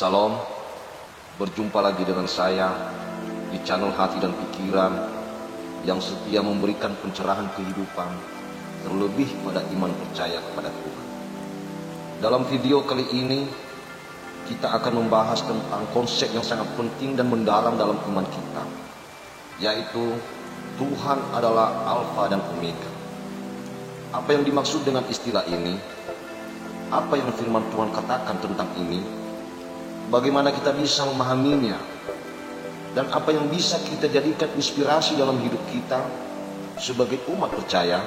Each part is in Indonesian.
Salam, berjumpa lagi dengan saya di channel Hati dan Pikiran yang setia memberikan pencerahan kehidupan, terlebih pada iman percaya kepada Tuhan. Dalam video kali ini, kita akan membahas tentang konsep yang sangat penting dan mendalam dalam iman kita, yaitu Tuhan adalah Alfa dan Omega. Apa yang dimaksud dengan istilah ini? Apa yang firman Tuhan katakan tentang ini? Bagaimana kita bisa memahaminya? Dan apa yang bisa kita jadikan inspirasi dalam hidup kita sebagai umat percaya?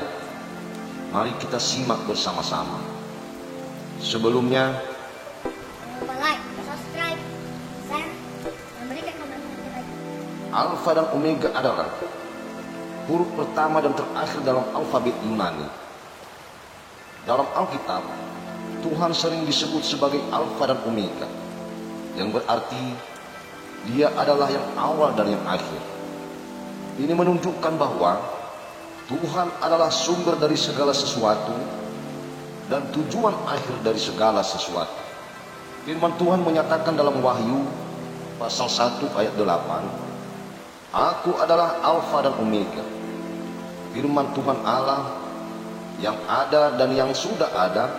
Mari kita simak bersama-sama. Sebelumnya, like, subscribe, share, dan berikan komentar terbaik. Alfa dan Omega adalah huruf pertama dan terakhir dalam alfabet Yunani. Dalam Alkitab, Tuhan sering disebut sebagai Alfa dan Omega, yang berarti Dia adalah yang awal dan yang akhir. Ini menunjukkan bahwa Tuhan adalah sumber dari segala sesuatu dan tujuan akhir dari segala sesuatu. Firman Tuhan menyatakan dalam Wahyu pasal 1 ayat 8, Aku adalah Alfa dan Omega. Firman Tuhan Allah yang ada dan yang sudah ada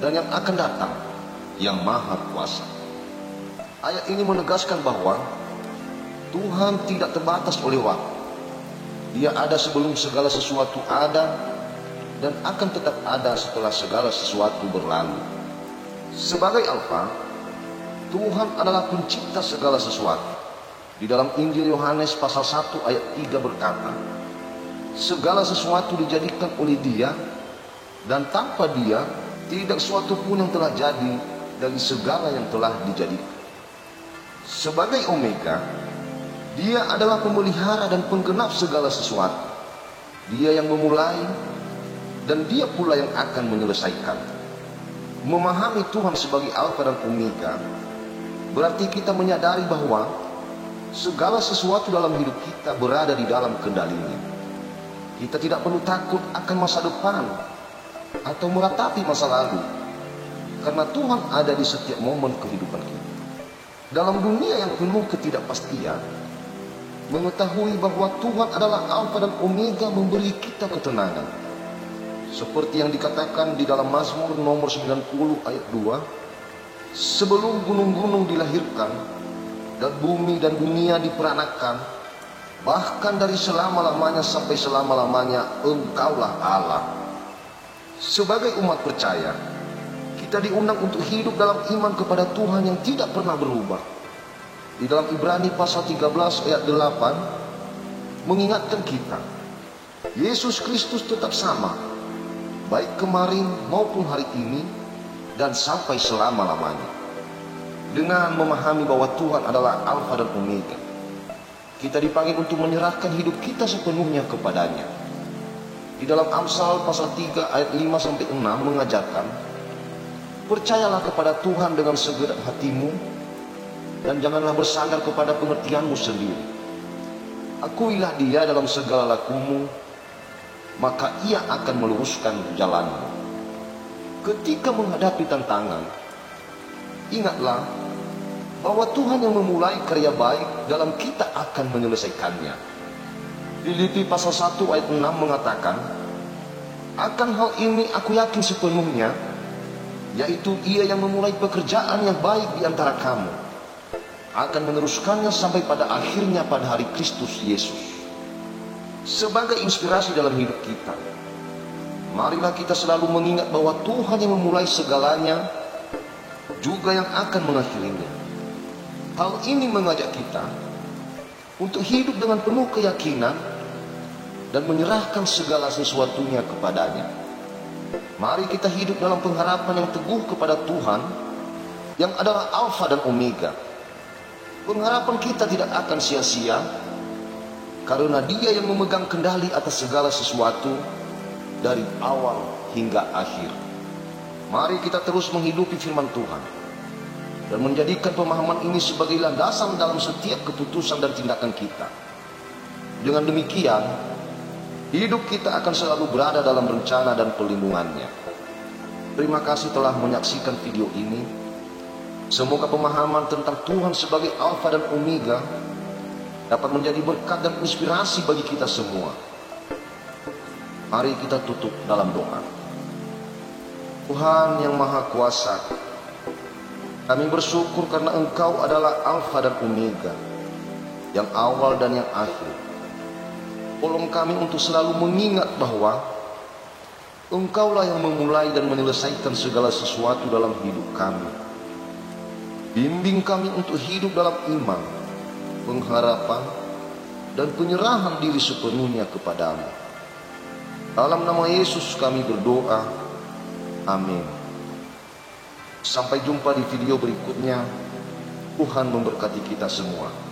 dan yang akan datang, yang maha kuasa. Ayat ini menegaskan bahwa Tuhan tidak terbatas oleh waktu. Dia ada sebelum segala sesuatu ada dan akan tetap ada setelah segala sesuatu berlalu. Sebagai Alfa, Tuhan adalah pencipta segala sesuatu. Di dalam Injil Yohanes pasal 1 ayat 3 berkata, segala sesuatu dijadikan oleh Dia, dan tanpa Dia tidak sesuatu pun yang telah jadi dari segala yang telah dijadikan. Sebagai Omega, Dia adalah pemelihara dan penggenap segala sesuatu. Dia yang memulai dan Dia pula yang akan menyelesaikan. Memahami Tuhan sebagai Alfa dan Omega berarti kita menyadari bahwa segala sesuatu dalam hidup kita berada di dalam kendali-Nya. Kita tidak perlu takut akan masa depan atau meratapi masa lalu, karena Tuhan ada di setiap momen kehidupan kita. Dalam dunia yang penuh ketidakpastian, mengetahui bahwa Tuhan adalah Alfa dan Omega memberi kita ketenangan. Seperti yang dikatakan di dalam Mazmur nomor 90 ayat 2, sebelum gunung-gunung dilahirkan dan bumi dan dunia diperanakan, bahkan dari selama-lamanya sampai selama-lamanya Engkaulah Allah. Sebagai umat percaya, kita diundang untuk hidup dalam iman kepada Tuhan yang tidak pernah berubah. Di dalam Ibrani pasal 13 ayat 8 mengingatkan kita, Yesus Kristus tetap sama, baik kemarin maupun hari ini dan sampai selama-lamanya. Dengan memahami bahwa Tuhan adalah Alfa dan Omega, kita dipanggil untuk menyerahkan hidup kita sepenuhnya kepadanya. Di dalam Amsal pasal 3 ayat 5 sampai 6 mengajarkan, percayalah kepada Tuhan dengan segenap hatimu dan janganlah bersandar kepada pengertianmu sendiri. Akuilah Dia dalam segala lakumu, maka Ia akan meluruskan jalanmu. Ketika menghadapi tantangan, ingatlah bahwa Tuhan yang memulai karya baik dalam kita akan menyelesaikannya. Filipi pasal 1 ayat 6 mengatakan, akan hal ini aku yakin sepenuhnya, yaitu Ia yang memulai pekerjaan yang baik di antara kamu akan meneruskannya sampai pada akhirnya pada hari Kristus Yesus. Sebagai inspirasi dalam hidup kita, marilah kita selalu mengingat bahwa Tuhan yang memulai segalanya juga yang akan mengakhirinya. Hal ini mengajak kita untuk hidup dengan penuh keyakinan dan menyerahkan segala sesuatunya kepadanya. Mari kita hidup dalam pengharapan yang teguh kepada Tuhan yang adalah Alfa dan Omega. Pengharapan kita tidak akan sia-sia karena Dia yang memegang kendali atas segala sesuatu dari awal hingga akhir. Mari kita terus menghidupi firman Tuhan dan menjadikan pemahaman ini sebagai landasan dalam setiap keputusan dan tindakan kita. Dengan demikian, hidup kita akan selalu berada dalam rencana dan perlindungan-Nya. Terima kasih telah menyaksikan video ini. Semoga pemahaman tentang Tuhan sebagai Alfa dan Omega dapat menjadi berkat dan inspirasi bagi kita semua. Mari kita tutup dalam doa. Tuhan yang Maha Kuasa, kami bersyukur karena Engkau adalah Alfa dan Omega, yang awal dan yang akhir. Tolong kami untuk selalu mengingat bahwa Engkaulah yang memulai dan menyelesaikan segala sesuatu dalam hidup kami. Bimbing kami untuk hidup dalam iman, pengharapan, dan penyerahan diri sepenuhnya kepadamu. Dalam nama Yesus kami berdoa. Amin. Sampai jumpa di video berikutnya. Tuhan memberkati kita semua.